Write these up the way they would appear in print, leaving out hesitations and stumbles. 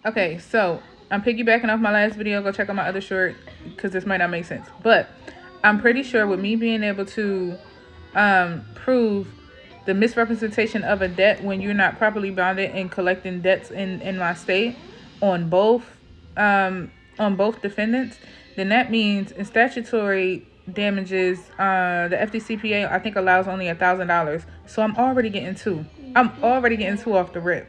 Okay, so I'm piggybacking off my last video. Go check out my other short because this might not make sense. But I'm pretty sure with me being able to prove the misrepresentation of a debt when you're not properly bonded and collecting debts in my state on both defendants, then that means in statutory damages, the FDCPA I think allows only $1,000. So I'm already getting two. I'm already getting two off the rip.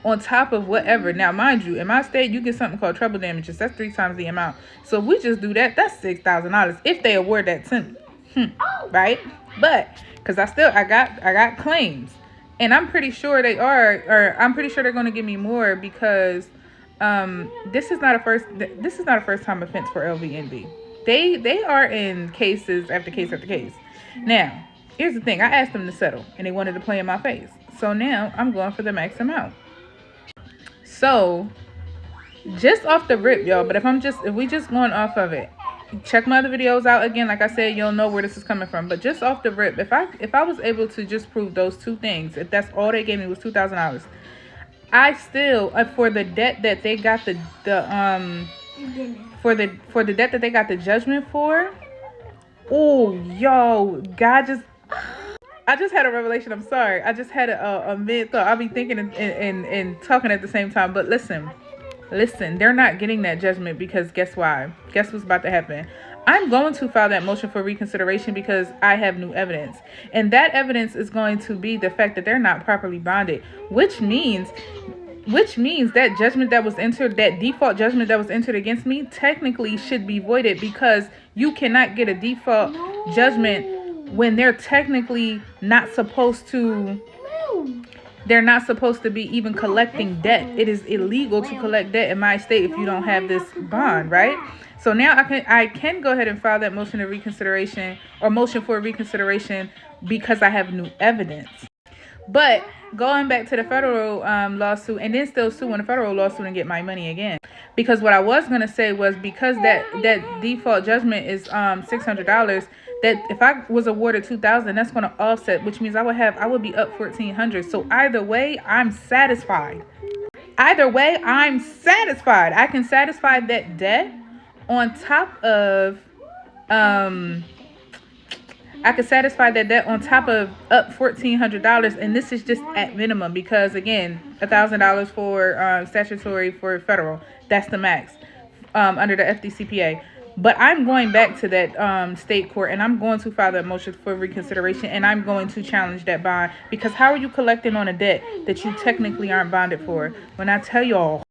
On top of whatever. Now, mind you, in my state, you get something called treble damages. That's 3 times the amount. So if we just do that, that's $6,000 if they award that to me, right? But because I got claims, and I'm pretty sure they are, or I'm pretty sure they're going to give me more because this is not a first time offense for LVNV. They are in cases after case after case. Now, here's the thing: I asked them to settle, and they wanted to play in my face. So now I'm going for the max amount. So, just off the rip, y'all, but if we just going off of it, check my other videos out again. Like I said, you'll know where this is coming from. But just off the rip, if I was able to just prove those two things, if that's all they gave me was $2,000, I still for the debt that they got for the debt that they got the judgment for. Oh, yo, I just had a revelation. I'm sorry. I just had a mid thought. I'll be thinking and talking at the same time. But listen, they're not getting that judgment because guess why? Guess what's about to happen? I'm going to file that motion for reconsideration because I have new evidence. And that evidence is going to be the fact that they're not properly bonded, which means that judgment that was entered, that default judgment that was entered against me, technically should be voided because you cannot get a default judgment when they're technically not supposed to. They're not supposed to be even collecting debt. It is illegal to collect debt in my state if you don't have this bond, right? So now I can go ahead and file that motion of reconsideration or motion for reconsideration because I have new evidence. But going back to the federal lawsuit and then still sue in the federal lawsuit and get my money again. Because what I was going to say was because that default judgment is $600, that if I was awarded $2,000, that's going to offset, which means I would be up $1,400. So either way, I'm satisfied. I can satisfy that debt on top of I could satisfy that debt on top of up $1,400, and this is just at minimum because again, $1,000 for statutory for federal. That's the max under the FDCPA. But I'm going back to that state court, and I'm going to file that motion for reconsideration, and I'm going to challenge that bond because how are you collecting on a debt that you technically aren't bonded for? When I tell y'all.